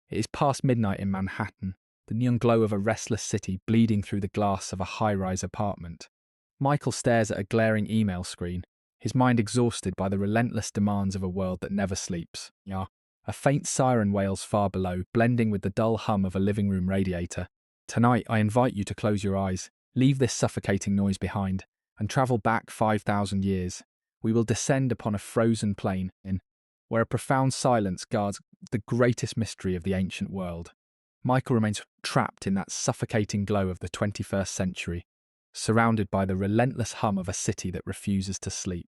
It is past midnight in Manhattan, the neon glow of a restless city bleeding through the glass of a high-rise apartment. Michael stares at a glaring email screen, his mind exhausted by the relentless demands of a world that never sleeps. Yeah. A faint siren wails far below, blending with the dull hum of a living room radiator. Tonight, I invite you to close your eyes, leave this suffocating noise behind, and travel back 5,000 years. We will descend upon a frozen plain where a profound silence guards the greatest mystery of the ancient world. Michael remains trapped in that suffocating glow of the 21st century, surrounded by the relentless hum of a city that refuses to sleep.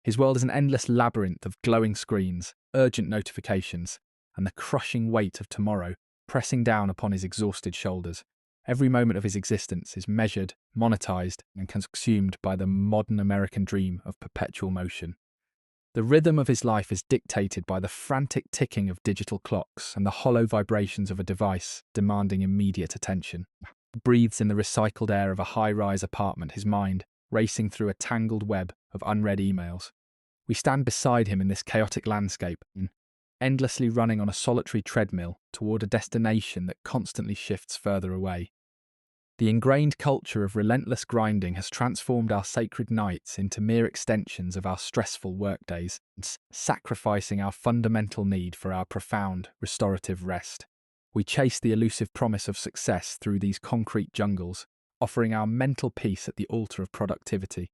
His world is an endless labyrinth of glowing screens, urgent notifications, and the crushing weight of tomorrow pressing down upon his exhausted shoulders. Every moment of his existence is measured, monetized, and consumed by the modern American dream of perpetual motion. The rhythm of his life is dictated by the frantic ticking of digital clocks and the hollow vibrations of a device demanding immediate attention. He breathes in the recycled air of a high-rise apartment, his mind racing through a tangled web of unread emails. We stand beside him in this chaotic landscape, endlessly running on a solitary treadmill toward a destination that constantly shifts further away. The ingrained culture of relentless grinding has transformed our sacred nights into mere extensions of our stressful workdays, sacrificing our fundamental need for our profound, restorative rest. We chase the elusive promise of success through these concrete jungles, offering our mental peace at the altar of productivity.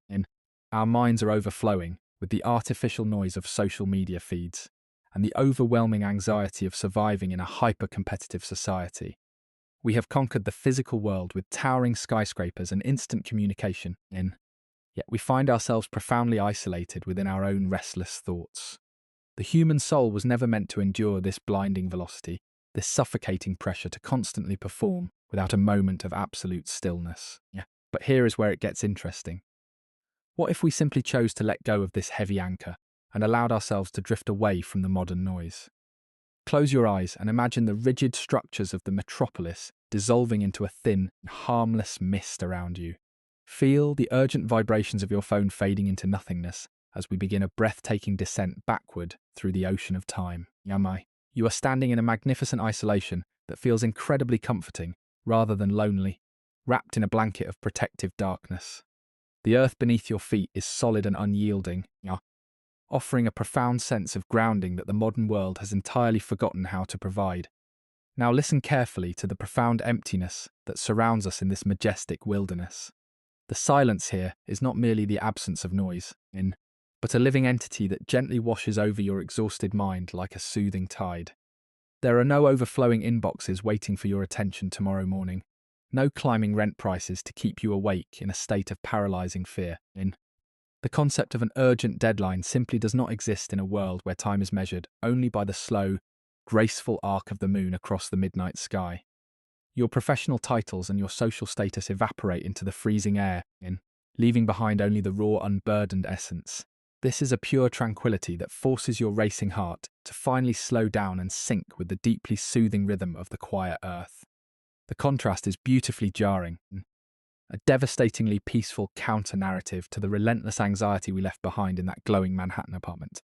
Our minds are overflowing with the artificial noise of social media feeds and the overwhelming anxiety of surviving in a hyper-competitive society. We have conquered the physical world with towering skyscrapers and instant communication, yet we find ourselves profoundly isolated within our own restless thoughts. The human soul was never meant to endure this blinding velocity, this suffocating pressure to constantly perform without a moment of absolute stillness. But here is where it gets interesting. What if we simply chose to let go of this heavy anchor and allowed ourselves to drift away from the modern noise? Close your eyes and imagine the rigid structures of the metropolis dissolving into a thin, harmless mist around you. Feel the urgent vibrations of your phone fading into nothingness as we begin a breathtaking descent backward through the ocean of time. Yamai. You are standing in a magnificent isolation that feels incredibly comforting rather than lonely, wrapped in a blanket of protective darkness. The earth beneath your feet is solid and unyielding, offering a profound sense of grounding that the modern world has entirely forgotten how to provide. Now listen carefully to the profound emptiness that surrounds us in this majestic wilderness. The silence here is not merely the absence of noise, but a living entity that gently washes over your exhausted mind like a soothing tide. There are no overflowing inboxes waiting for your attention tomorrow morning, no climbing rent prices to keep you awake in a state of paralyzing fear. The concept of an urgent deadline simply does not exist in a world where time is measured only by the slow, graceful arc of the moon across the midnight sky. Your professional titles and your social status evaporate into the freezing air, leaving behind only the raw, unburdened essence. This is a pure tranquility that forces your racing heart to finally slow down and sync with the deeply soothing rhythm of the quiet earth. The contrast is beautifully jarring, a devastatingly peaceful counter-narrative to the relentless anxiety we left behind in that glowing Manhattan apartment.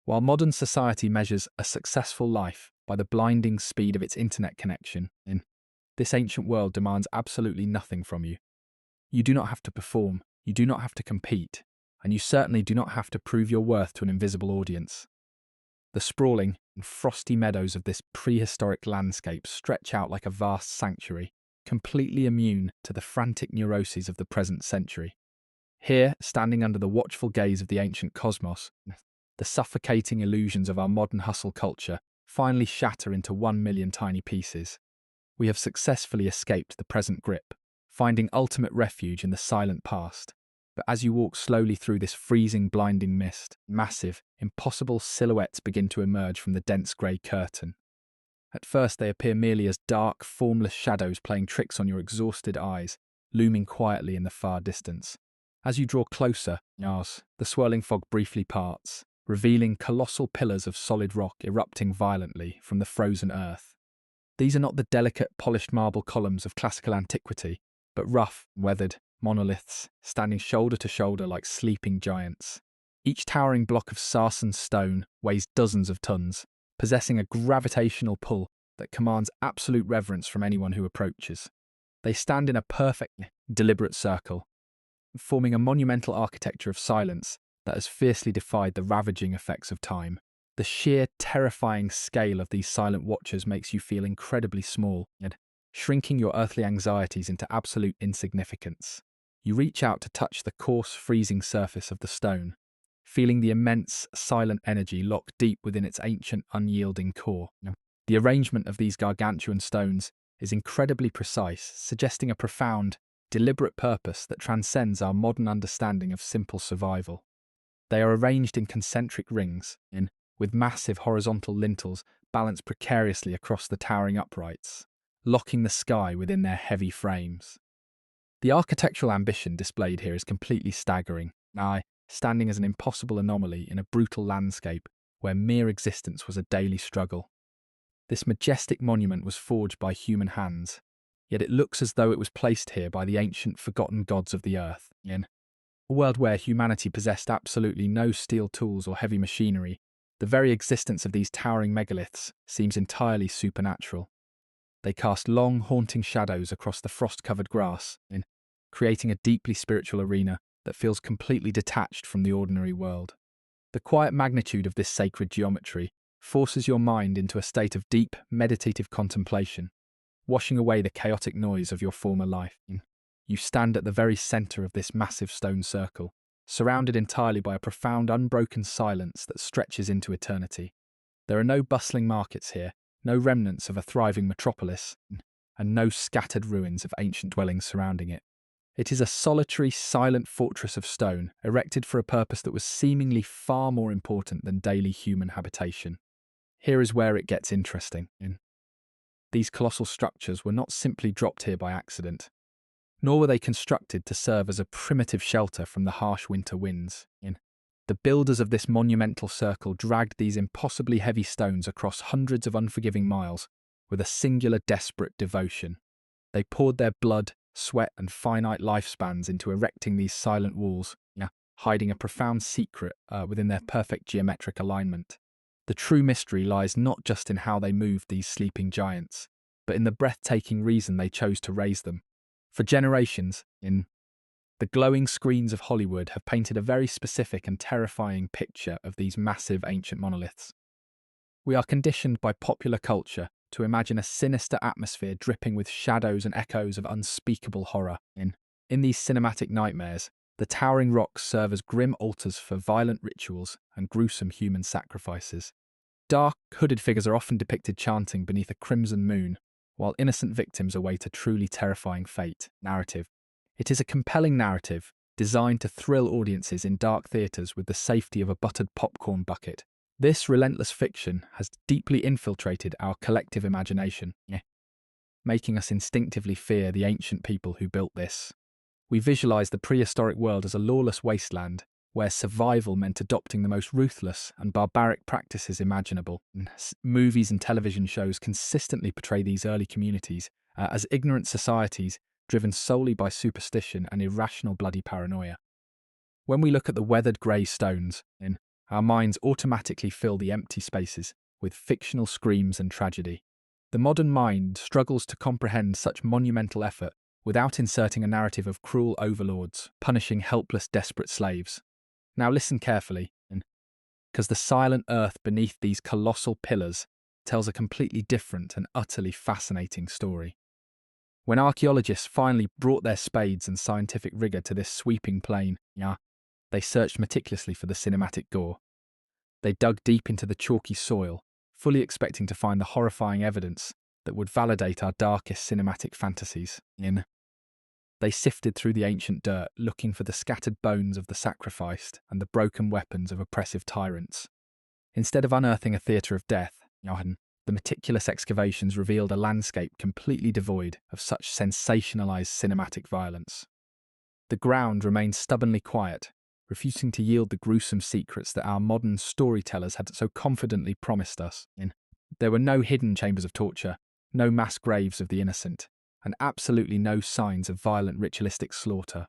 While modern society measures a successful life by the blinding speed of its internet connection, this ancient world demands absolutely nothing from you. You do not have to perform, you do not have to compete, and you certainly do not have to prove your worth to an invisible audience. The sprawling and frosty meadows of this prehistoric landscape stretch out like a vast sanctuary, completely immune to the frantic neuroses of the present century. Here, standing under the watchful gaze of the ancient cosmos, the suffocating illusions of our modern hustle culture finally shatter into 1,000,000 tiny pieces. We have successfully escaped the present grip, finding ultimate refuge in the silent past. But as you walk slowly through this freezing, blinding mist, massive, impossible silhouettes begin to emerge from the dense grey curtain. At first they appear merely as dark, formless shadows playing tricks on your exhausted eyes, looming quietly in the far distance. As you draw closer, the swirling fog briefly parts, revealing colossal pillars of solid rock erupting violently from the frozen earth. These are not the delicate, polished marble columns of classical antiquity, but rough, weathered monoliths, standing shoulder to shoulder like sleeping giants. Each towering block of sarsen stone weighs dozens of tons, possessing a gravitational pull that commands absolute reverence from anyone who approaches. They stand in a perfect, deliberate circle, forming a monumental architecture of silence that has fiercely defied the ravaging effects of time. The sheer, terrifying scale of these silent watchers makes you feel incredibly small, and shrinking your earthly anxieties into absolute insignificance. You reach out to touch the coarse, freezing surface of the stone, feeling the immense, silent energy locked deep within its ancient, unyielding core. The arrangement of these gargantuan stones is incredibly precise, suggesting a profound, deliberate purpose that transcends our modern understanding of simple survival. They are arranged in concentric rings, with massive horizontal lintels balanced precariously across the towering uprights, locking the sky within their heavy frames. The architectural ambition displayed here is completely staggering, standing as an impossible anomaly in a brutal landscape where mere existence was a daily struggle. This majestic monument was forged by human hands, yet it looks as though it was placed here by the ancient forgotten gods of the earth. In a world where humanity possessed absolutely no steel tools or heavy machinery, the very existence of these towering megaliths seems entirely supernatural. They cast long, haunting shadows across the frost-covered grass, creating a deeply spiritual arena that feels completely detached from the ordinary world. The quiet magnitude of this sacred geometry forces your mind into a state of deep, meditative contemplation, washing away the chaotic noise of your former life. You stand at the very centre of this massive stone circle, surrounded entirely by a profound, unbroken silence that stretches into eternity. There are no bustling markets here, no remnants of a thriving metropolis, and no scattered ruins of ancient dwellings surrounding it. It is a solitary, silent fortress of stone, erected for a purpose that was seemingly far more important than daily human habitation. Here is where it gets interesting. These colossal structures were not simply dropped here by accident, nor were they constructed to serve as a primitive shelter from the harsh winter winds. The builders of this monumental circle dragged these impossibly heavy stones across hundreds of unforgiving miles with a singular, desperate devotion. They poured their blood, sweat, and finite lifespans into erecting these silent walls, hiding a profound secret within their perfect geometric alignment. The true mystery lies not just in how they moved these sleeping giants, but in the breathtaking reason they chose to raise them. For generations, the glowing screens of Hollywood have painted a very specific and terrifying picture of these massive ancient monoliths. We are conditioned by popular culture to imagine a sinister atmosphere dripping with shadows and echoes of unspeakable horror. In these cinematic nightmares, the towering rocks serve as grim altars for violent rituals and gruesome human sacrifices. Dark, hooded figures are often depicted chanting beneath a crimson moon, while innocent victims await a truly terrifying fate. Narrative. It is a compelling narrative, designed to thrill audiences in dark theatres with the safety of a buttered popcorn bucket. This relentless fiction has deeply infiltrated our collective imagination, making us instinctively fear the ancient people who built this. We visualise the prehistoric world as a lawless wasteland, where survival meant adopting the most ruthless and barbaric practices imaginable. Movies and television shows consistently portray these early communities as ignorant societies driven solely by superstition and irrational bloody paranoia. When we look at the weathered grey stones, our minds automatically fill the empty spaces with fictional screams and tragedy. The modern mind struggles to comprehend such monumental effort without inserting a narrative of cruel overlords punishing helpless, desperate slaves. Now listen carefully, because the silent earth beneath these colossal pillars tells a completely different and utterly fascinating story. When archaeologists finally brought their spades and scientific rigour to this sweeping plain, they searched meticulously for the cinematic gore. They dug deep into the chalky soil, fully expecting to find the horrifying evidence that would validate our darkest cinematic fantasies. They sifted through the ancient dirt, looking for the scattered bones of the sacrificed and the broken weapons of oppressive tyrants. Instead of unearthing a theatre of death, the meticulous excavations revealed a landscape completely devoid of such sensationalized cinematic violence. The ground remained stubbornly quiet, refusing to yield the gruesome secrets that our modern storytellers had so confidently promised us. There were no hidden chambers of torture, no mass graves of the innocent, and absolutely no signs of violent ritualistic slaughter.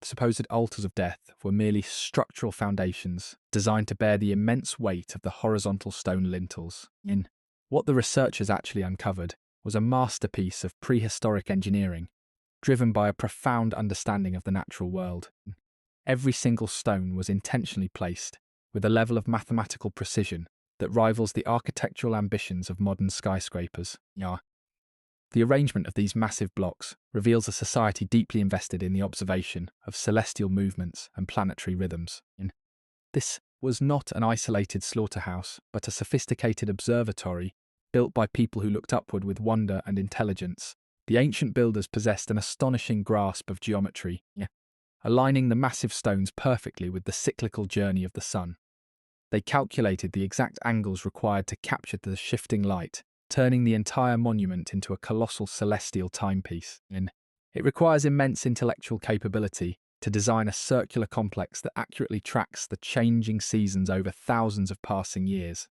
The supposed altars of death were merely structural foundations designed to bear the immense weight of the horizontal stone lintels. In what the researchers actually uncovered was a masterpiece of prehistoric engineering, driven by a profound understanding of the natural world. Every single stone was intentionally placed with a level of mathematical precision that rivals the architectural ambitions of modern skyscrapers. The arrangement of these massive blocks reveals a society deeply invested in the observation of celestial movements and planetary rhythms. This was not an isolated slaughterhouse, but a sophisticated observatory built by people who looked upward with wonder and intelligence. The ancient builders possessed an astonishing grasp of geometry, aligning the massive stones perfectly with the cyclical journey of the sun. They calculated the exact angles required to capture the shifting light, turning the entire monument into a colossal celestial timepiece. It requires immense intellectual capability to design a circular complex that accurately tracks the changing seasons over thousands of passing years.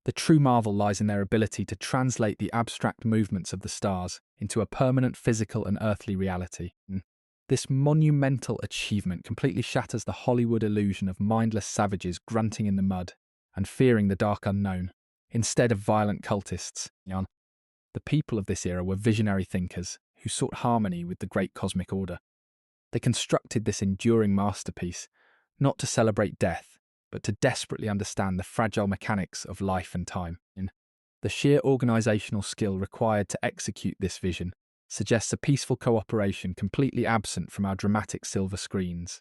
The true marvel lies in their ability to translate the abstract movements of the stars into a permanent physical and earthly reality. This monumental achievement completely shatters the Hollywood illusion of mindless savages grunting in the mud and fearing the dark unknown, instead of violent cultists. The people of this era were visionary thinkers who sought harmony with the great cosmic order. They constructed this enduring masterpiece not to celebrate death, but to desperately understand the fragile mechanics of life and time. The sheer organisational skill required to execute this vision suggests a peaceful cooperation completely absent from our dramatic silver screens.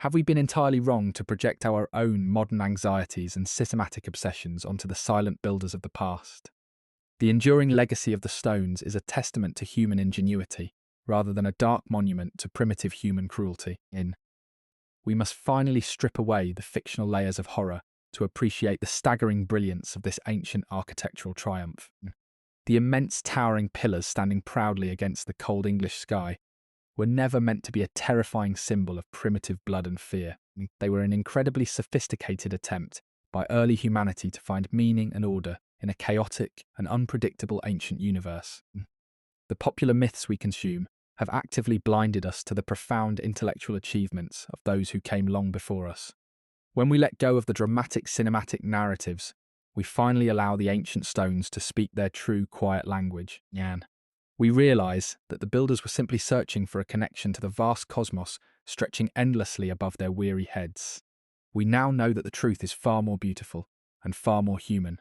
Have we been entirely wrong to project our own modern anxieties and systematic obsessions onto the silent builders of the past? The enduring legacy of the stones is a testament to human ingenuity, rather than a dark monument to primitive human cruelty. We must finally strip away the fictional layers of horror to appreciate the staggering brilliance of this ancient architectural triumph. The immense towering pillars standing proudly against the cold English sky were never meant to be a terrifying symbol of primitive blood and fear. They were an incredibly sophisticated attempt by early humanity to find meaning and order in a chaotic and unpredictable ancient universe. The popular myths we consume have actively blinded us to the profound intellectual achievements of those who came long before us. When we let go of the dramatic cinematic narratives, we finally allow the ancient stones to speak their true, quiet language. We realise that the builders were simply searching for a connection to the vast cosmos stretching endlessly above their weary heads. We now know that the truth is far more beautiful and far more human.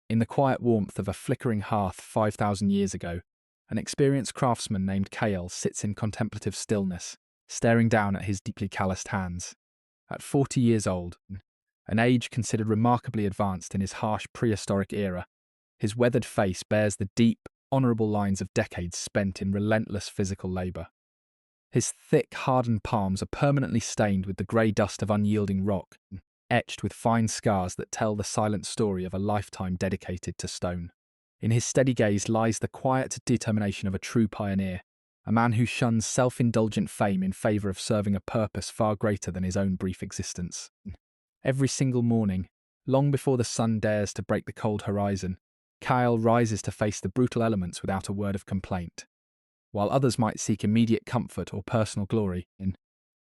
In the quiet warmth of a flickering hearth 5,000 years ago, an experienced craftsman named Kale sits in contemplative stillness, staring down at his deeply calloused hands. At 40 years old, an age considered remarkably advanced in his harsh prehistoric era, his weathered face bears the deep, honourable lines of decades spent in relentless physical labour. His thick, hardened palms are permanently stained with the grey dust of unyielding rock, etched with fine scars that tell the silent story of a lifetime dedicated to stone. In his steady gaze lies the quiet determination of a true pioneer, a man who shuns self-indulgent fame in favour of serving a purpose far greater than his own brief existence. Every single morning, long before the sun dares to break the cold horizon, Kyle rises to face the brutal elements without a word of complaint. While others might seek immediate comfort or personal glory,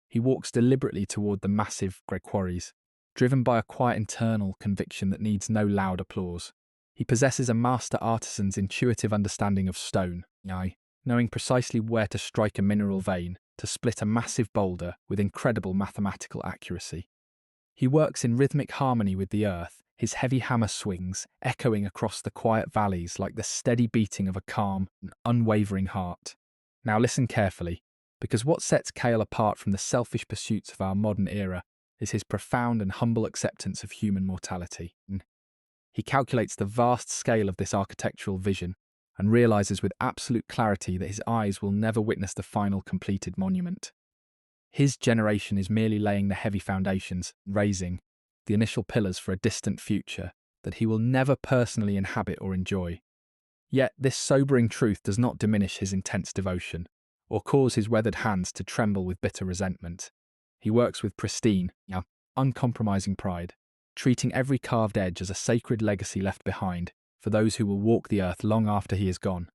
he walks deliberately toward the massive grey quarries, driven by a quiet internal conviction that needs no loud applause. He possesses a master artisan's intuitive understanding of stone, knowing precisely where to strike a mineral vein to split a massive boulder with incredible mathematical accuracy. He works in rhythmic harmony with the earth, his heavy hammer swings echoing across the quiet valleys like the steady beating of a calm and unwavering heart. Now listen carefully, because what sets Kale apart from the selfish pursuits of our modern era is his profound and humble acceptance of human mortality. He calculates the vast scale of this architectural vision and realises with absolute clarity that his eyes will never witness the final completed monument. His generation is merely laying the heavy foundations, raising the initial pillars for a distant future that he will never personally inhabit or enjoy. Yet this sobering truth does not diminish his intense devotion, or cause his weathered hands to tremble with bitter resentment. He works with pristine, uncompromising pride, treating every carved edge as a sacred legacy left behind for those who will walk the earth long after he is gone.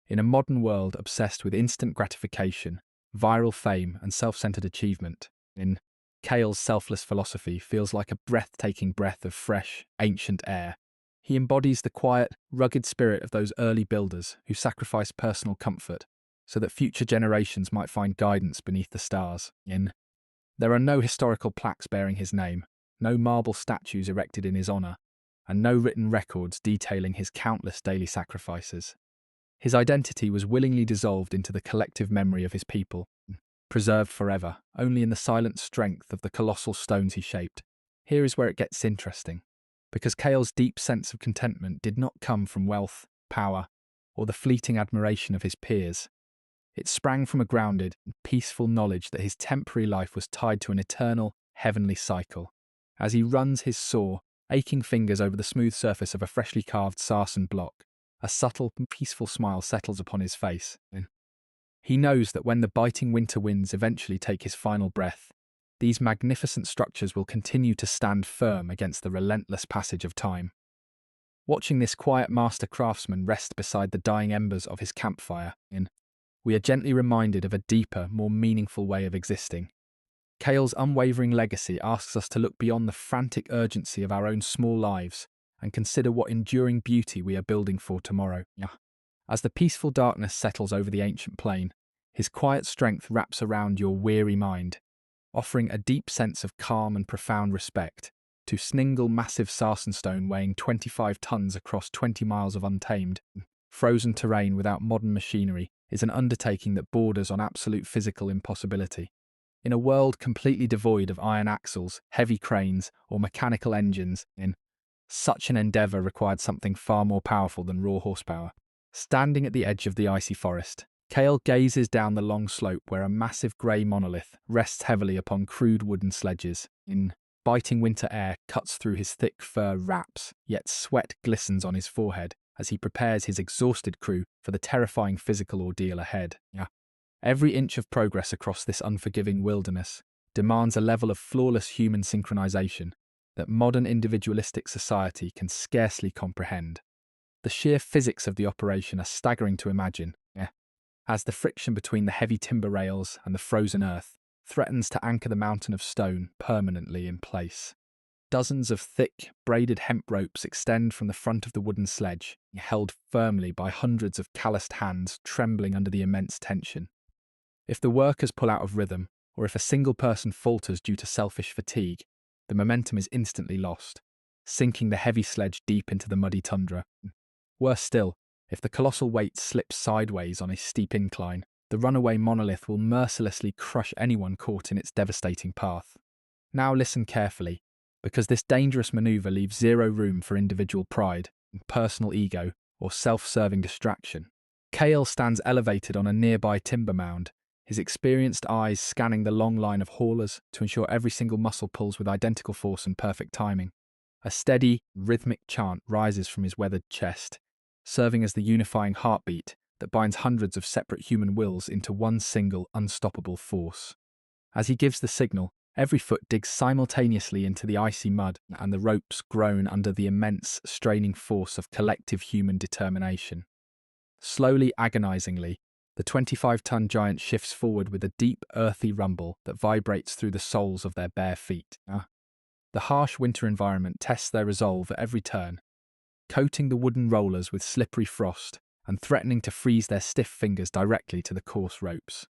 In a modern world obsessed with instant gratification, viral fame, and self-centered achievement. In Cale's selfless philosophy feels like a breathtaking breath of fresh, ancient air. He embodies the quiet, rugged spirit of those early builders who sacrificed personal comfort so that future generations might find guidance beneath the stars. There are no historical plaques bearing his name, no marble statues erected in his honor, and no written records detailing his countless daily sacrifices. His identity was willingly dissolved into the collective memory of his people, preserved forever, only in the silent strength of the colossal stones he shaped. Here is where it gets interesting, because Cale's deep sense of contentment did not come from wealth, power, or the fleeting admiration of his peers. It sprang from a grounded, peaceful knowledge that his temporary life was tied to an eternal, heavenly cycle. As he runs his sore, aching fingers over the smooth surface of a freshly carved sarsen block, a subtle, peaceful smile settles upon his face. He knows that when the biting winter winds eventually take his final breath, these magnificent structures will continue to stand firm against the relentless passage of time. Watching this quiet master craftsman rest beside the dying embers of his campfire, we are gently reminded of a deeper, more meaningful way of existing. Cale's unwavering legacy asks us to look beyond the frantic urgency of our own small lives and consider what enduring beauty we are building for tomorrow. As the peaceful darkness settles over the ancient plain, his quiet strength wraps around your weary mind, offering a deep sense of calm and profound respect. To single massive sarsenstone weighing 25 tons across 20 miles of untamed, frozen terrain without modern machinery is an undertaking that borders on absolute physical impossibility. In a world completely devoid of iron axles, heavy cranes, or mechanical engines, such an endeavour required something far more powerful than raw horsepower. Standing at the edge of the icy forest, Cale gazes down the long slope where a massive grey monolith rests heavily upon crude wooden sledges. Biting winter air cuts through his thick fur wraps, yet sweat glistens on his forehead as he prepares his exhausted crew for the terrifying physical ordeal ahead. Every inch of progress across this unforgiving wilderness demands a level of flawless human synchronization that modern individualistic society can scarcely comprehend. The sheer physics of the operation are staggering to imagine, as the friction between the heavy timber rails and the frozen earth threatens to anchor the mountain of stone permanently in place. Dozens of thick, braided hemp ropes extend from the front of the wooden sledge, held firmly by hundreds of calloused hands trembling under the immense tension. If the workers pull out of rhythm, or if a single person falters due to selfish fatigue, the momentum is instantly lost, sinking the heavy sledge deep into the muddy tundra. Worse still, if the colossal weight slips sideways on a steep incline, the runaway monolith will mercilessly crush anyone caught in its devastating path. Now listen carefully, because this dangerous maneuver leaves zero room for individual pride, personal ego, or self-serving distraction. Cale stands elevated on a nearby timber mound, his experienced eyes scanning the long line of haulers to ensure every single muscle pulls with identical force and perfect timing. A steady, rhythmic chant rises from his weathered chest, serving as the unifying heartbeat that binds hundreds of separate human wills into one single, unstoppable force. As he gives the signal, every foot digs simultaneously into the icy mud, and the ropes groan under the immense, straining force of collective human determination. Slowly, agonizingly, the 25-ton giant shifts forward with a deep, earthy rumble that vibrates through the soles of their bare feet. The harsh winter environment tests their resolve at every turn, coating the wooden rollers with slippery frost and threatening to freeze their stiff fingers directly to the coarse ropes.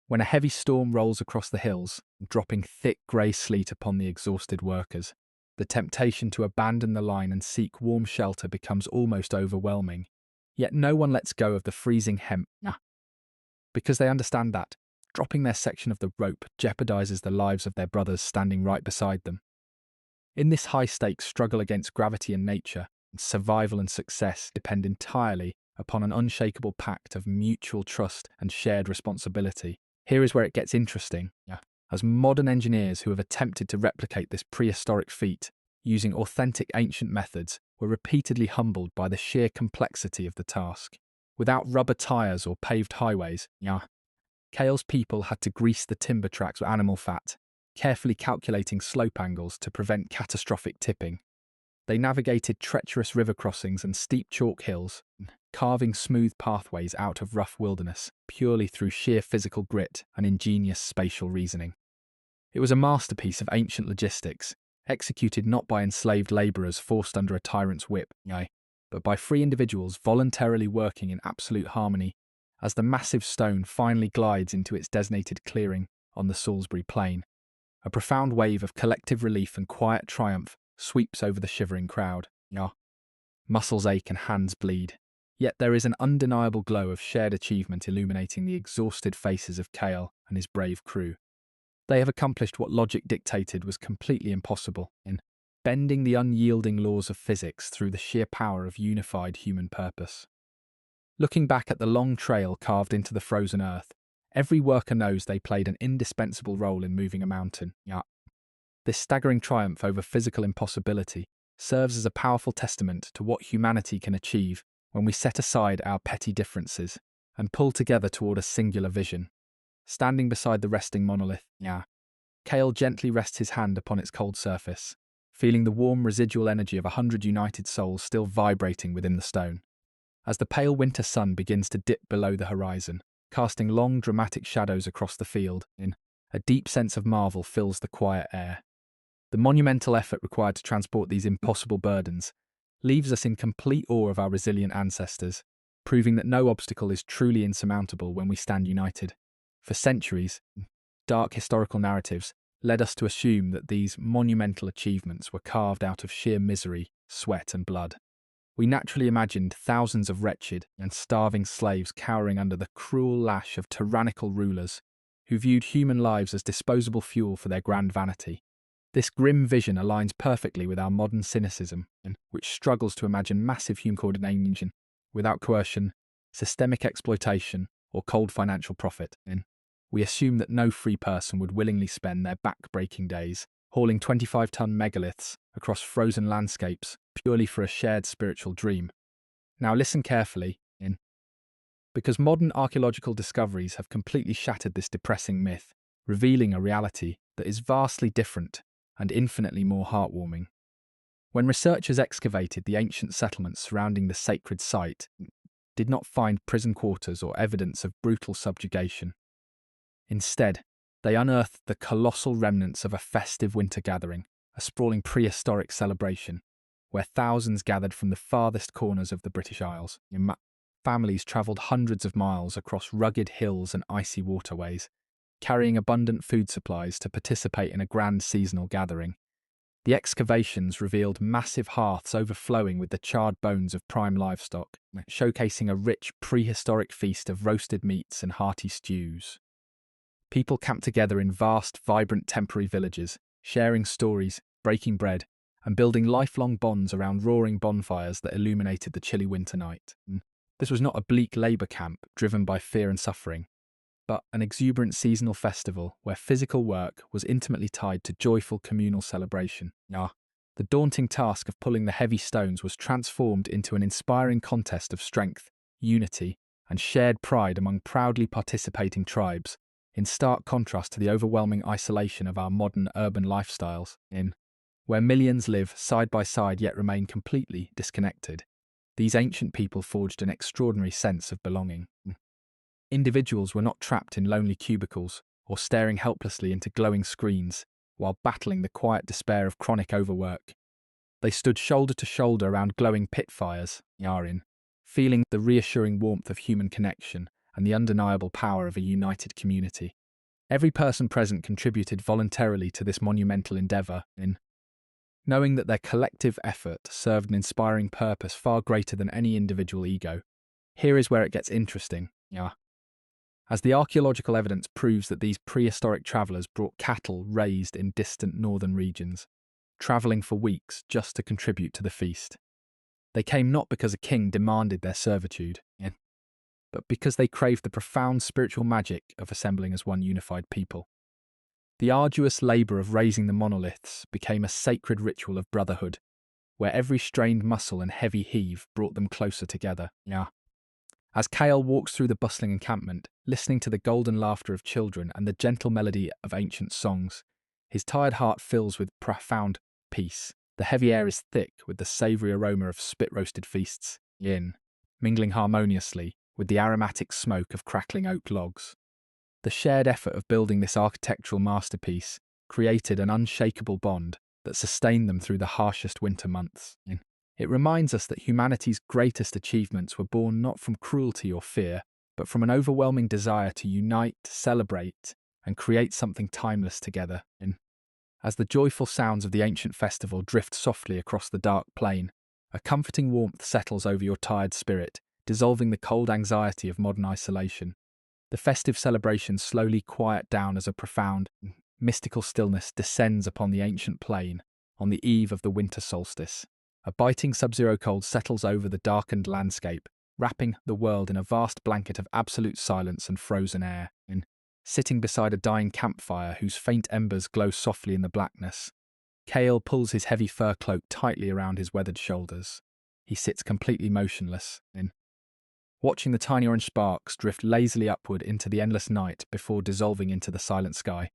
When a heavy storm rolls across the hills, dropping thick grey sleet upon the exhausted workers, the temptation to abandon the line and seek warm shelter becomes almost overwhelming. Yet no one lets go of the freezing hemp, because they understand that dropping their section of the rope jeopardizes the lives of their brothers standing right beside them. In this high-stakes struggle against gravity and nature, survival and success depend entirely upon an unshakable pact of mutual trust and shared responsibility. Here is where it gets interesting, as modern engineers who have attempted to replicate this prehistoric feat using authentic ancient methods were repeatedly humbled by the sheer complexity of the task. Without rubber tyres or paved highways, Cale's people had to grease the timber tracks with animal fat, carefully calculating slope angles to prevent catastrophic tipping. They navigated treacherous river crossings and steep chalk hills, carving smooth pathways out of rough wilderness purely through sheer physical grit and ingenious spatial reasoning. It was a masterpiece of ancient logistics, executed not by enslaved labourers forced under a tyrant's whip, but by free individuals voluntarily working in absolute harmony as the massive stone finally glides into its designated clearing on the Salisbury Plain. A profound wave of collective relief and quiet triumph sweeps over the shivering crowd. Muscles ache and hands bleed. Yet there is an undeniable glow of shared achievement illuminating the exhausted faces of Cale and his brave crew. They have accomplished what logic dictated was completely impossible, in bending the unyielding laws of physics through the sheer power of unified human purpose. Looking back at the long trail carved into the frozen earth, every worker knows they played an indispensable role in moving a mountain. This staggering triumph over physical impossibility serves as a powerful testament to what humanity can achieve when we set aside our petty differences and pull together toward a singular vision. Standing beside the resting monolith, Cale gently rests his hand upon its cold surface, feeling the warm residual energy of 100 united souls still vibrating within the stone. As the pale winter sun begins to dip below the horizon, casting long dramatic shadows across the field, a deep sense of marvel fills the quiet air. The monumental effort required to transport these impossible burdens leaves us in complete awe of our resilient ancestors, proving that no obstacle is truly insurmountable when we stand united. For centuries, dark historical narratives led us to assume that these monumental achievements were carved out of sheer misery, sweat, and blood. We naturally imagined thousands of wretched and starving slaves cowering under the cruel lash of tyrannical rulers who viewed human lives as disposable fuel for their grand vanity. This grim vision aligns perfectly with our modern cynicism, which struggles to imagine massive human coordination without coercion, systemic exploitation, or cold financial profit. We assume that no free person would willingly spend their back-breaking days hauling 25-ton megaliths across frozen landscapes purely for a shared spiritual dream. Now listen carefully, because modern archaeological discoveries have completely shattered this depressing myth, revealing a reality that is vastly different and infinitely more heartwarming. When researchers excavated the ancient settlements surrounding the sacred site, did not find prison quarters or evidence of brutal subjugation. Instead, they unearthed the colossal remnants of a festive winter gathering, a sprawling prehistoric celebration, where thousands gathered from the farthest corners of the British Isles. Families travelled hundreds of miles across rugged hills and icy waterways, carrying abundant food supplies to participate in a grand seasonal gathering. The excavations revealed massive hearths overflowing with the charred bones of prime livestock, showcasing a rich prehistoric feast of roasted meats and hearty stews. People camped together in vast, vibrant temporary villages, sharing stories, breaking bread, and building lifelong bonds around roaring bonfires that illuminated the chilly winter night. This was not a bleak labour camp driven by fear and suffering, but an exuberant seasonal festival where physical work was intimately tied to joyful communal celebration. The daunting task of pulling the heavy stones was transformed into an inspiring contest of strength, unity, and shared pride among proudly participating tribes, in stark contrast to the overwhelming isolation of our modern urban lifestyles, where millions live side by side yet remain completely disconnected. These ancient people forged an extraordinary sense of belonging. Individuals were not trapped in lonely cubicles or staring helplessly into glowing screens while battling the quiet despair of chronic overwork. They stood shoulder to shoulder around glowing pit fires, feeling the reassuring warmth of human connection and the undeniable power of a united community. Every person present contributed voluntarily to this monumental endeavour, knowing that their collective effort served an inspiring purpose far greater than any individual ego. Here is where it gets interesting, as the archaeological evidence proves that these prehistoric travellers brought cattle raised in distant northern regions, travelling for weeks just to contribute to the feast. They came not because a king demanded their servitude, but because they craved the profound spiritual magic of assembling as one unified people. The arduous labour of raising the monoliths became a sacred ritual of brotherhood, where every strained muscle and heavy heave brought them closer together. As Cale walks through the bustling encampment, listening to the golden laughter of children and the gentle melody of ancient songs, his tired heart fills with profound peace. The heavy air is thick with the savoury aroma of spit-roasted feasts. mingling harmoniously with the aromatic smoke of crackling oak logs. The shared effort of building this architectural masterpiece created an unshakable bond that sustained them through the harshest winter months. It reminds us that humanity's greatest achievements were born not from cruelty or fear, but from an overwhelming desire to unite, celebrate, and create something timeless together. As the joyful sounds of the ancient festival drift softly across the dark plain, a comforting warmth settles over your tired spirit, dissolving the cold anxiety of modern isolation. The festive celebrations slowly quiet down as a profound, mystical stillness descends upon the ancient plain on the eve of the winter solstice. A biting sub-zero cold settles over the darkened landscape, wrapping the world in a vast blanket of absolute silence and frozen air. Sitting beside a dying campfire whose faint embers glow softly in the blackness, Cale pulls his heavy fur cloak tightly around his weathered shoulders. He sits completely motionless, watching the tiny orange sparks drift lazily upward into the endless night before dissolving into the silent sky.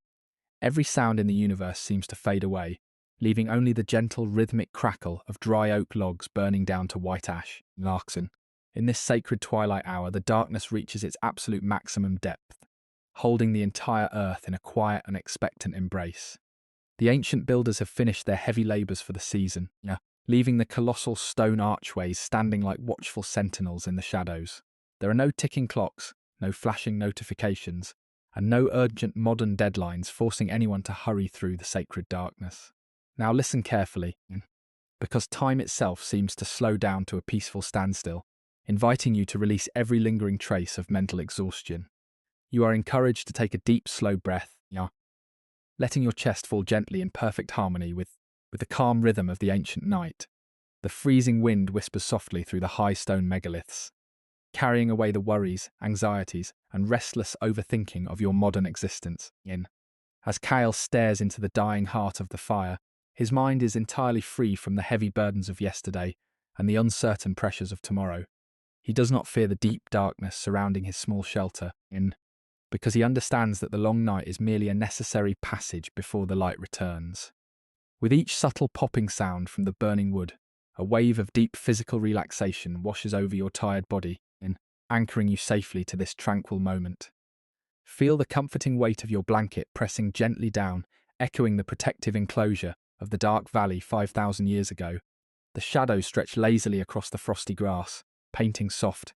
Every sound in the universe seems to fade away, leaving only the gentle rhythmic crackle of dry oak logs burning down to white ash. Larkson. In this sacred twilight hour, the darkness reaches its absolute maximum depth, holding the entire earth in a quiet and expectant embrace. The ancient builders have finished their heavy labours for the season, leaving the colossal stone archways standing like watchful sentinels in the shadows. There are no ticking clocks, no flashing notifications, and no urgent modern deadlines forcing anyone to hurry through the sacred darkness. Now listen carefully, because time itself seems to slow down to a peaceful standstill, inviting you to release every lingering trace of mental exhaustion. You are encouraged to take a deep, slow breath, letting your chest fall gently in perfect harmony with the calm rhythm of the ancient night. The freezing wind whispers softly through the high stone megaliths, carrying away the worries, anxieties, and restless overthinking of your modern existence. As Kyle stares into the dying heart of the fire, his mind is entirely free from the heavy burdens of yesterday and the uncertain pressures of tomorrow. He does not fear the deep darkness surrounding his small shelter, because he understands that the long night is merely a necessary passage before the light returns. With each subtle popping sound from the burning wood, a wave of deep physical relaxation washes over your tired body, anchoring you safely to this tranquil moment. Feel the comforting weight of your blanket pressing gently down, echoing the protective enclosure of the dark valley 5,000 years ago. The shadows stretch lazily across the frosty grass, painting soft,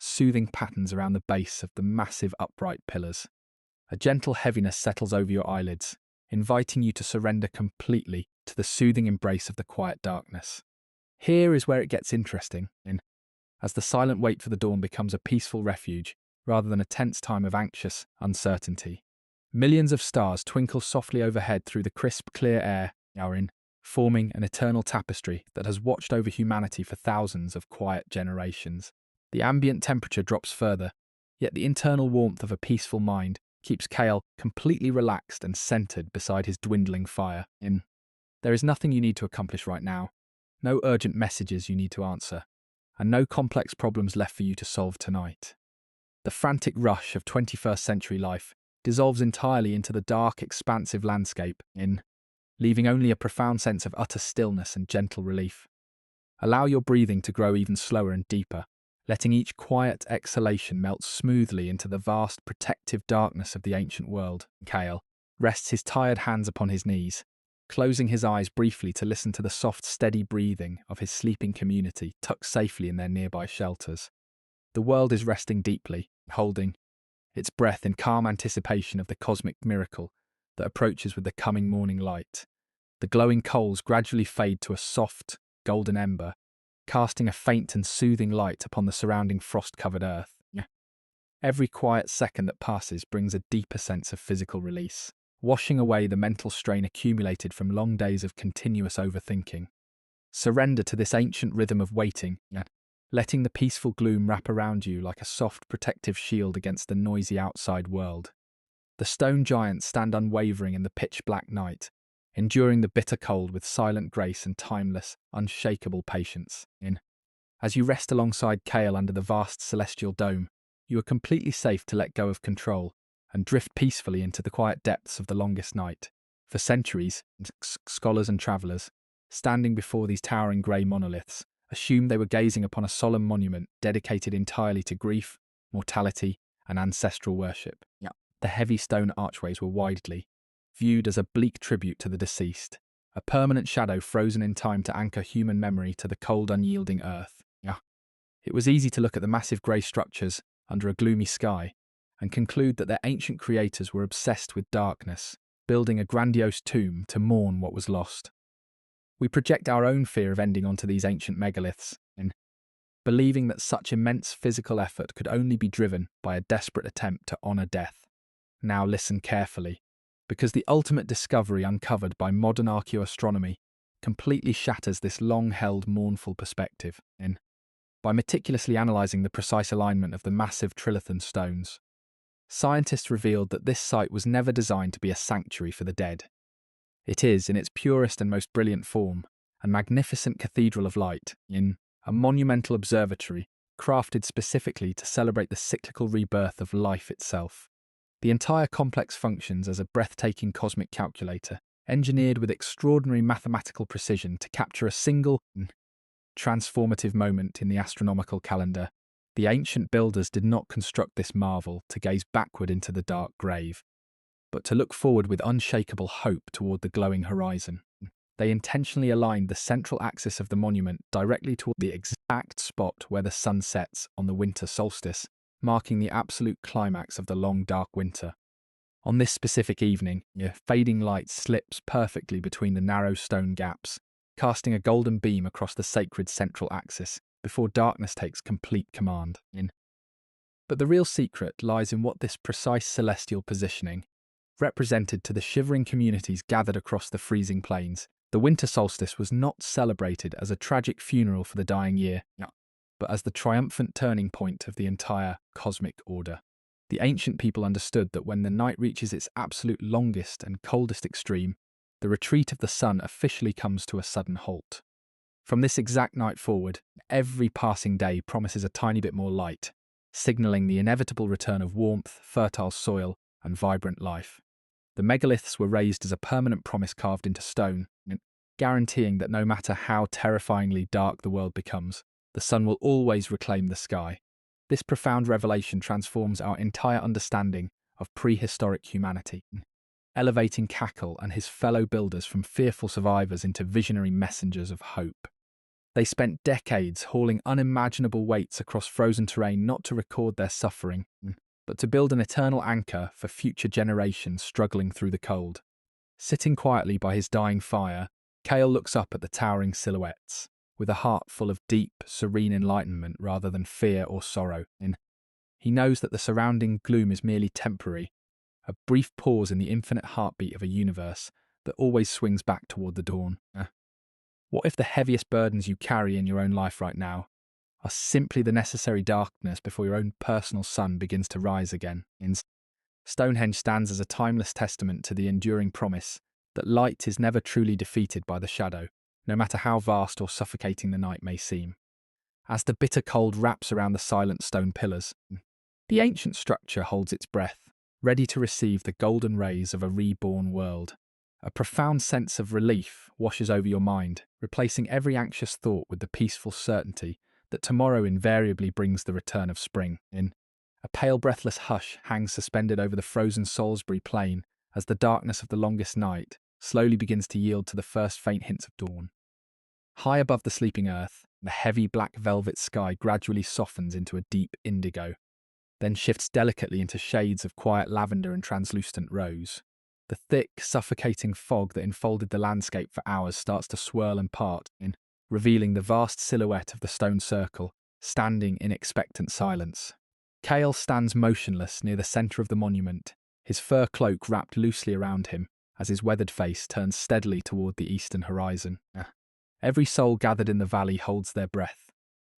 soothing patterns around the base of the massive upright pillars. A gentle heaviness settles over your eyelids, inviting you to surrender completely to the soothing embrace of the quiet darkness. Here is where it gets interesting, as the silent wait for the dawn becomes a peaceful refuge rather than a tense time of anxious uncertainty. Millions of stars twinkle softly overhead through the crisp, clear air, forming an eternal tapestry that has watched over humanity for thousands of quiet generations. The ambient temperature drops further, yet the internal warmth of a peaceful mind keeps Cale completely relaxed and centered beside his dwindling fire. There is nothing you need to accomplish right now, no urgent messages you need to answer, and no complex problems left for you to solve tonight. The frantic rush of 21st century life dissolves entirely into the dark, expansive landscape, leaving only a profound sense of utter stillness and gentle relief. Allow your breathing to grow even slower and deeper, letting each quiet exhalation melt smoothly into the vast protective darkness of the ancient world. Cale rests his tired hands upon his knees, closing his eyes briefly to listen to the soft, steady breathing of his sleeping community tucked safely in their nearby shelters. The world is resting deeply, holding its breath in calm anticipation of the cosmic miracle that approaches with the coming morning light. The glowing coals gradually fade to a soft, golden ember, casting a faint and soothing light upon the surrounding frost-covered earth. Every quiet second that passes brings a deeper sense of physical release, washing away the mental strain accumulated from long days of continuous overthinking. Surrender to this ancient rhythm of waiting, letting the peaceful gloom wrap around you like a soft protective shield against the noisy outside world. The stone giants stand unwavering in the pitch-black night, enduring the bitter cold with silent grace and timeless, unshakable patience. As you rest alongside Cale under the vast celestial dome, you are completely safe to let go of control and drift peacefully into the quiet depths of the longest night. For centuries, scholars and travellers, standing before these towering grey monoliths, assumed they were gazing upon a solemn monument dedicated entirely to grief, mortality, and ancestral worship. The heavy stone archways were widely viewed as a bleak tribute to the deceased, a permanent shadow frozen in time to anchor human memory to the cold, unyielding earth. It was easy to look at the massive grey structures under a gloomy sky and conclude that their ancient creators were obsessed with darkness, building a grandiose tomb to mourn what was lost. We project our own fear of ending onto these ancient megaliths, believing that such immense physical effort could only be driven by a desperate attempt to honour death. Now listen carefully, because the ultimate discovery uncovered by modern archaeoastronomy completely shatters this long-held mournful perspective. By meticulously analysing the precise alignment of the massive trilithon stones, scientists revealed that this site was never designed to be a sanctuary for the dead. It is, in its purest and most brilliant form, a magnificent cathedral of light, a monumental observatory crafted specifically to celebrate the cyclical rebirth of life itself. The entire complex functions as a breathtaking cosmic calculator, engineered with extraordinary mathematical precision to capture a single, transformative moment in the astronomical calendar. The ancient builders did not construct this marvel to gaze backward into the dark grave, but to look forward with unshakable hope toward the glowing horizon. They intentionally aligned the central axis of the monument directly toward the exact spot where the sun sets on the winter solstice, marking the absolute climax of the long dark winter. On this specific evening, fading light slips perfectly between the narrow stone gaps, casting a golden beam across the sacred central axis before darkness takes complete command. But the real secret lies in what this precise celestial positioning represented to the shivering communities gathered across the freezing plains. The winter solstice was not celebrated as a tragic funeral for the dying year, but as the triumphant turning point of the entire cosmic order. The ancient people understood that when the night reaches its absolute longest and coldest extreme, the retreat of the sun officially comes to a sudden halt. From this exact night forward, every passing day promises a tiny bit more light, signalling the inevitable return of warmth, fertile soil, and vibrant life. The megaliths were raised as a permanent promise carved into stone, guaranteeing that no matter how terrifyingly dark the world becomes, the sun will always reclaim the sky. This profound revelation transforms our entire understanding of prehistoric humanity, elevating Cackle and his fellow builders from fearful survivors into visionary messengers of hope. They spent decades hauling unimaginable weights across frozen terrain not to record their suffering, but to build an eternal anchor for future generations struggling through the cold. Sitting quietly by his dying fire, Cale looks up at the towering silhouettes, with a heart full of deep, serene enlightenment rather than fear or sorrow. He knows that the surrounding gloom is merely temporary, a brief pause in the infinite heartbeat of a universe that always swings back toward the dawn. What if the heaviest burdens you carry in your own life right now are simply the necessary darkness before your own personal sun begins to rise again? Stonehenge stands as a timeless testament to the enduring promise that light is never truly defeated by the shadow, no matter how vast or suffocating the night may seem. As the bitter cold wraps around the silent stone pillars, the ancient structure holds its breath, ready to receive the golden rays of a reborn world. A profound sense of relief washes over your mind, replacing every anxious thought with the peaceful certainty that tomorrow invariably brings the return of spring. A pale, breathless hush hangs suspended over the frozen Salisbury Plain as the darkness of the longest night slowly begins to yield to the first faint hints of dawn. High above the sleeping earth, the heavy black velvet sky gradually softens into a deep indigo, then shifts delicately into shades of quiet lavender and translucent rose. The thick, suffocating fog that enfolded the landscape for hours starts to swirl and part, revealing the vast silhouette of the stone circle, standing in expectant silence. Cale stands motionless near the centre of the monument, his fur cloak wrapped loosely around him as his weathered face turns steadily toward the eastern horizon. Every soul gathered in the valley holds their breath,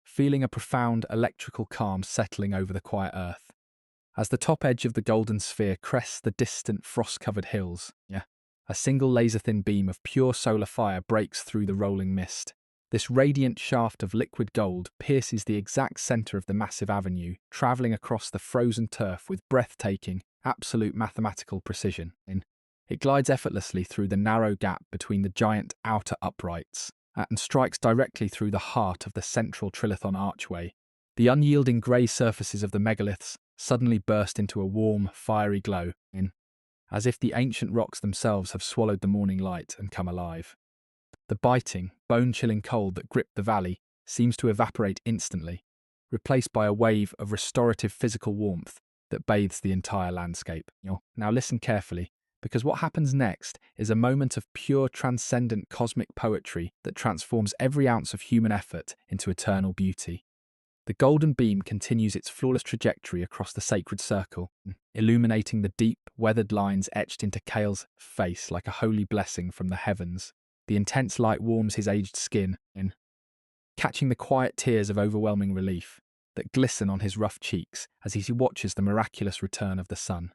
feeling a profound electrical calm settling over the quiet earth. As the top edge of the golden sphere crests the distant frost-covered hills, a single laser-thin beam of pure solar fire breaks through the rolling mist. This radiant shaft of liquid gold pierces the exact centre of the massive avenue, travelling across the frozen turf with breathtaking, absolute mathematical precision. It glides effortlessly through the narrow gap between the giant outer uprights, and strikes directly through the heart of the central trilithon archway. The unyielding grey surfaces of the megaliths suddenly burst into a warm, fiery glow, as if the ancient rocks themselves have swallowed the morning light and come alive. The biting, bone-chilling cold that gripped the valley seems to evaporate instantly, replaced by a wave of restorative physical warmth that bathes the entire landscape. Now listen carefully, because what happens next is a moment of pure transcendent cosmic poetry that transforms every ounce of human effort into eternal beauty. The golden beam continues its flawless trajectory across the sacred circle, illuminating the deep, weathered lines etched into Kale's face like a holy blessing from the heavens. The intense light warms his aged skin, catching the quiet tears of overwhelming relief that glisten on his rough cheeks as he watches the miraculous return of the sun.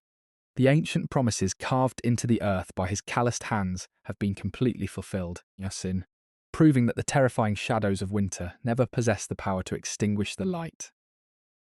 The ancient promises carved into the earth by his calloused hands have been completely fulfilled, Yasin, proving that the terrifying shadows of winter never possess the power to extinguish the light.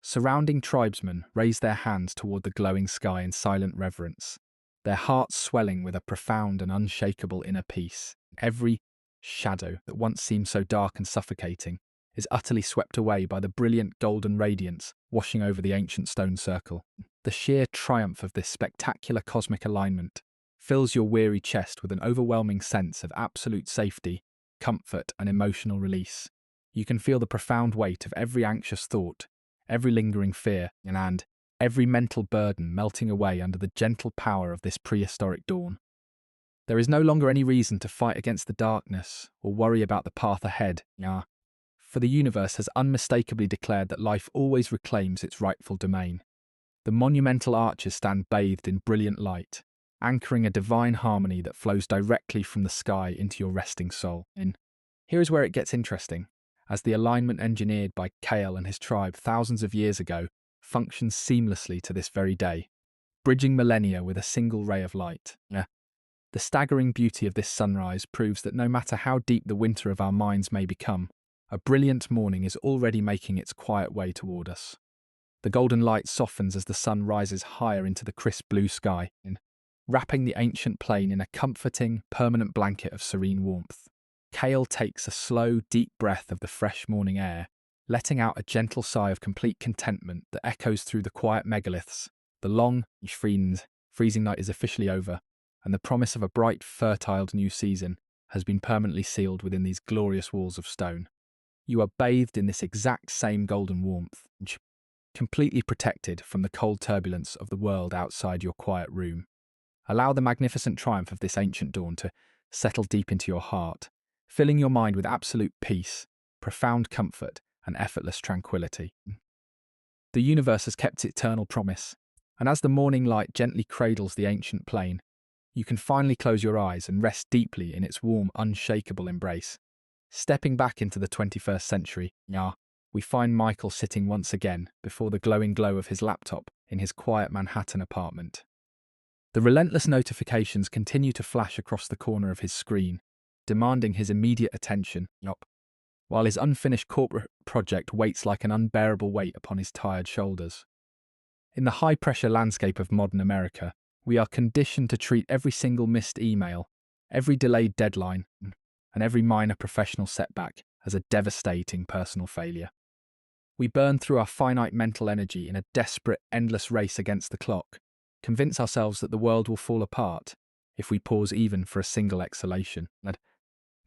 Surrounding tribesmen raise their hands toward the glowing sky in silent reverence, their hearts swelling with a profound and unshakable inner peace. Every shadow that once seemed so dark and suffocating is utterly swept away by the brilliant golden radiance washing over the ancient stone circle. The sheer triumph of this spectacular cosmic alignment fills your weary chest with an overwhelming sense of absolute safety, comfort, and emotional release. You can feel the profound weight of every anxious thought, every lingering fear, and every mental burden melting away under the gentle power of this prehistoric dawn. There is no longer any reason to fight against the darkness or worry about the path ahead, for the universe has unmistakably declared that life always reclaims its rightful domain. The monumental arches stand bathed in brilliant light, anchoring a divine harmony that flows directly from the sky into your resting soul. Here is where it gets interesting, as the alignment engineered by Kale and his tribe thousands of years ago functions seamlessly to this very day, bridging millennia with a single ray of light. The staggering beauty of this sunrise proves that no matter how deep the winter of our minds may become, a brilliant morning is already making its quiet way toward us. The golden light softens as the sun rises higher into the crisp blue sky, wrapping the ancient plain in a comforting, permanent blanket of serene warmth. Kale takes a slow, deep breath of the fresh morning air, letting out a gentle sigh of complete contentment that echoes through the quiet megaliths. The long, freezing night is officially over, and the promise of a bright, fertile new season has been permanently sealed within these glorious walls of stone. You are bathed in this exact same golden warmth, completely protected from the cold turbulence of the world outside your quiet room. Allow the magnificent triumph of this ancient dawn to settle deep into your heart, filling your mind with absolute peace, profound comfort, and effortless tranquility. The universe has kept its eternal promise, and as the morning light gently cradles the ancient plain, you can finally close your eyes and rest deeply in its warm, unshakable embrace. Stepping back into the 21st century, we find Michael sitting once again before the glowing glow of his laptop in his quiet Manhattan apartment. The relentless notifications continue to flash across the corner of his screen, demanding his immediate attention, while his unfinished corporate project waits like an unbearable weight upon his tired shoulders. In the high-pressure landscape of modern America, we are conditioned to treat every single missed email, every delayed deadline, and every minor professional setback as a devastating personal failure. We burn through our finite mental energy in a desperate, endless race against the clock, convince ourselves that the world will fall apart if we pause even for a single exhalation.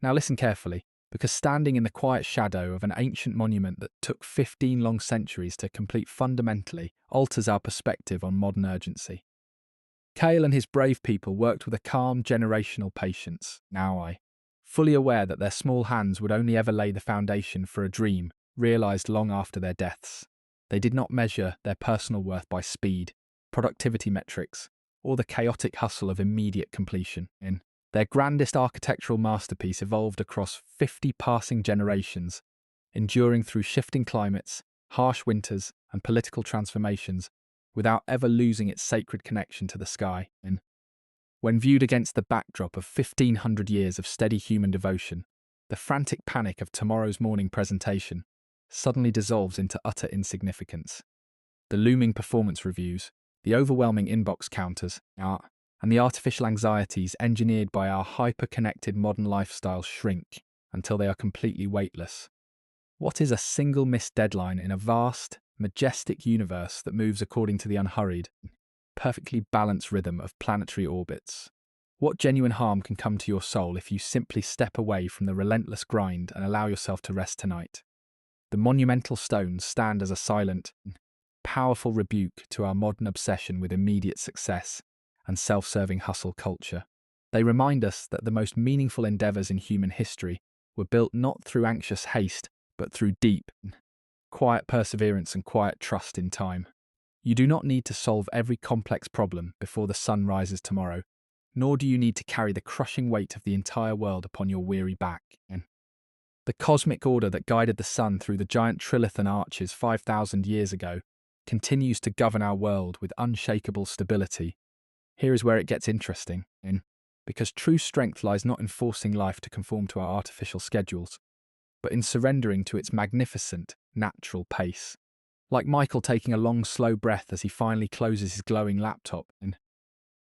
Now listen carefully, because standing in the quiet shadow of an ancient monument that took 15 long centuries to complete fundamentally alters our perspective on modern urgency. Kale and his brave people worked with a calm, generational patience, fully aware that their small hands would only ever lay the foundation for a dream realized long after their deaths. They did not measure their personal worth by speed, productivity metrics, or the chaotic hustle of immediate completion. Their grandest architectural masterpiece evolved across 50 passing generations, enduring through shifting climates, harsh winters, and political transformations, without ever losing its sacred connection to the sky. When viewed against the backdrop of 1,500 years of steady human devotion, the frantic panic of tomorrow's morning presentation suddenly dissolves into utter insignificance. The looming performance reviews, the overwhelming inbox counters, and the artificial anxieties engineered by our hyper-connected modern lifestyles shrink, until they are completely weightless. What is a single missed deadline in a vast, majestic universe that moves according to the unhurried, perfectly balanced rhythm of planetary orbits? What genuine harm can come to your soul if you simply step away from the relentless grind and allow yourself to rest tonight? The monumental stones stand as a silent, powerful rebuke to our modern obsession with immediate success and self-serving hustle culture. They remind us that the most meaningful endeavours in human history were built not through anxious haste, but through deep, quiet perseverance and quiet trust in time. You do not need to solve every complex problem before the sun rises tomorrow, nor do you need to carry the crushing weight of the entire world upon your weary back. The cosmic order that guided the sun through the giant trilithon arches 5,000 years ago continues to govern our world with unshakable stability. Here is where it gets interesting, because true strength lies not in forcing life to conform to our artificial schedules, but in surrendering to its magnificent, natural pace. Like Michael taking a long, slow breath as he finally closes his glowing laptop,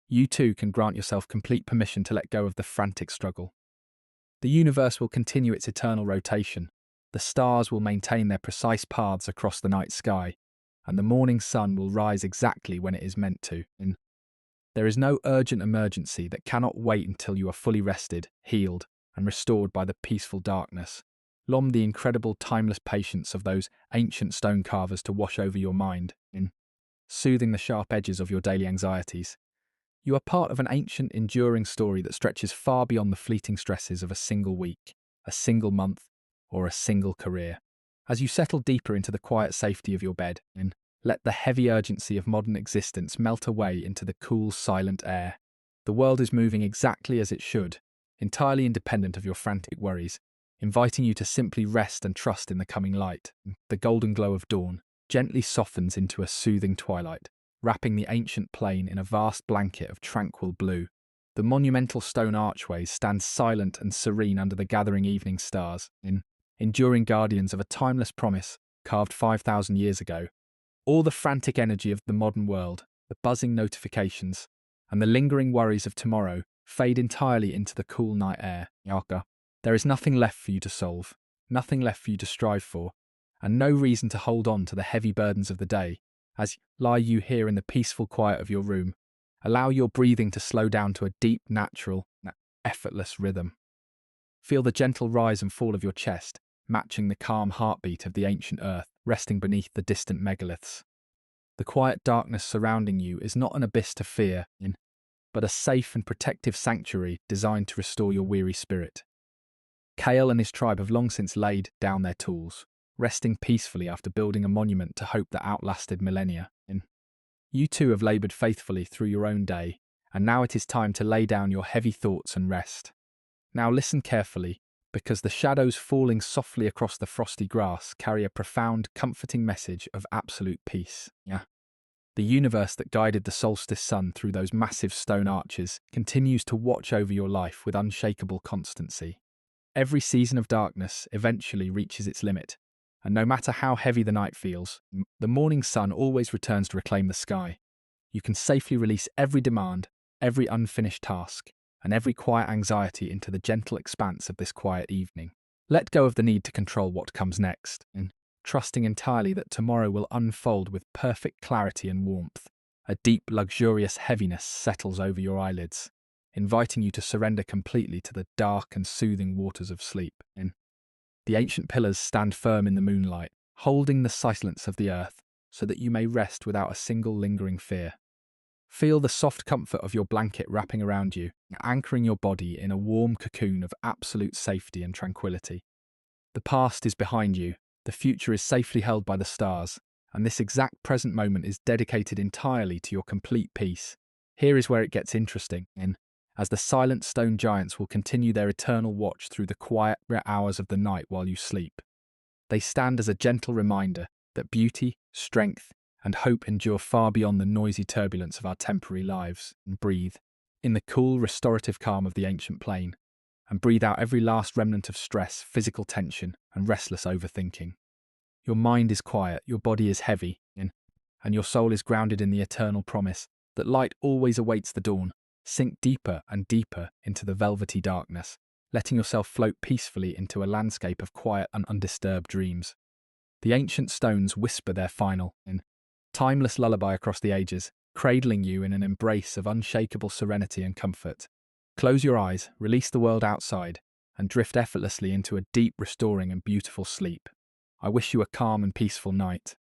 you too can grant yourself complete permission to let go of the frantic struggle. The universe will continue its eternal rotation, the stars will maintain their precise paths across the night sky, and the morning sun will rise exactly when it is meant to. There is no urgent emergency that cannot wait until you are fully rested, healed, and restored by the peaceful darkness. Long the incredible timeless patience of those ancient stone carvers to wash over your mind, soothing the sharp edges of your daily anxieties. You are part of an ancient, enduring story that stretches far beyond the fleeting stresses of a single week, a single month, or a single career. As you settle deeper into the quiet safety of your bed, let the heavy urgency of modern existence melt away into the cool, silent air. The world is moving exactly as it should, entirely independent of your frantic worries, inviting you to simply rest and trust in the coming light. The golden glow of dawn gently softens into a soothing twilight, wrapping the ancient plain in a vast blanket of tranquil blue. The monumental stone archways stand silent and serene under the gathering evening stars, enduring guardians of a timeless promise carved 5,000 years ago. All the frantic energy of the modern world, the buzzing notifications, and the lingering worries of tomorrow fade entirely into the cool night air. There is nothing left for you to solve, nothing left for you to strive for, and no reason to hold on to the heavy burdens of the day. As lie you here in the peaceful quiet of your room, allow your breathing to slow down to a deep, natural, effortless rhythm. Feel the gentle rise and fall of your chest, matching the calm heartbeat of the ancient earth resting beneath the distant megaliths. The quiet darkness surrounding you is not an abyss to fear, but a safe and protective sanctuary designed to restore your weary spirit. Kale and his tribe have long since laid down their tools, resting peacefully after building a monument to hope that outlasted millennia. You too have laboured faithfully through your own day, and now it is time to lay down your heavy thoughts and rest. Now listen carefully, because the shadows falling softly across the frosty grass carry a profound, comforting message of absolute peace. The universe that guided the solstice sun through those massive stone arches continues to watch over your life with unshakable constancy. Every season of darkness eventually reaches its limit, and no matter how heavy the night feels, the morning sun always returns to reclaim the sky. You can safely release every demand, every unfinished task, and every quiet anxiety into the gentle expanse of this quiet evening. Let go of the need to control what comes next, trusting entirely that tomorrow will unfold with perfect clarity and warmth. A deep, luxurious heaviness settles over your eyelids, inviting you to surrender completely to the dark and soothing waters of sleep. The ancient pillars stand firm in the moonlight, holding the silence of the earth, so that you may rest without a single lingering fear. Feel the soft comfort of your blanket wrapping around you, anchoring your body in a warm cocoon of absolute safety and tranquility. The past is behind you, the future is safely held by the stars, and this exact present moment is dedicated entirely to your complete peace. Here is where it gets interesting, as the silent stone giants will continue their eternal watch through the quiet hours of the night while you sleep. They stand as a gentle reminder that beauty, strength, and hope endure far beyond the noisy turbulence of our temporary lives. And breathe in the cool, restorative calm of the ancient plain, and breathe out every last remnant of stress, physical tension, and restless overthinking. Your mind is quiet, your body is heavy, and your soul is grounded in the eternal promise that light always awaits the dawn. Sink deeper and deeper into the velvety darkness, letting yourself float peacefully into a landscape of quiet and undisturbed dreams. The ancient stones whisper their final, timeless lullaby across the ages, cradling you in an embrace of unshakable serenity and comfort. Close your eyes, release the world outside, and drift effortlessly into a deep, restoring and beautiful sleep. I wish you a calm and peaceful night.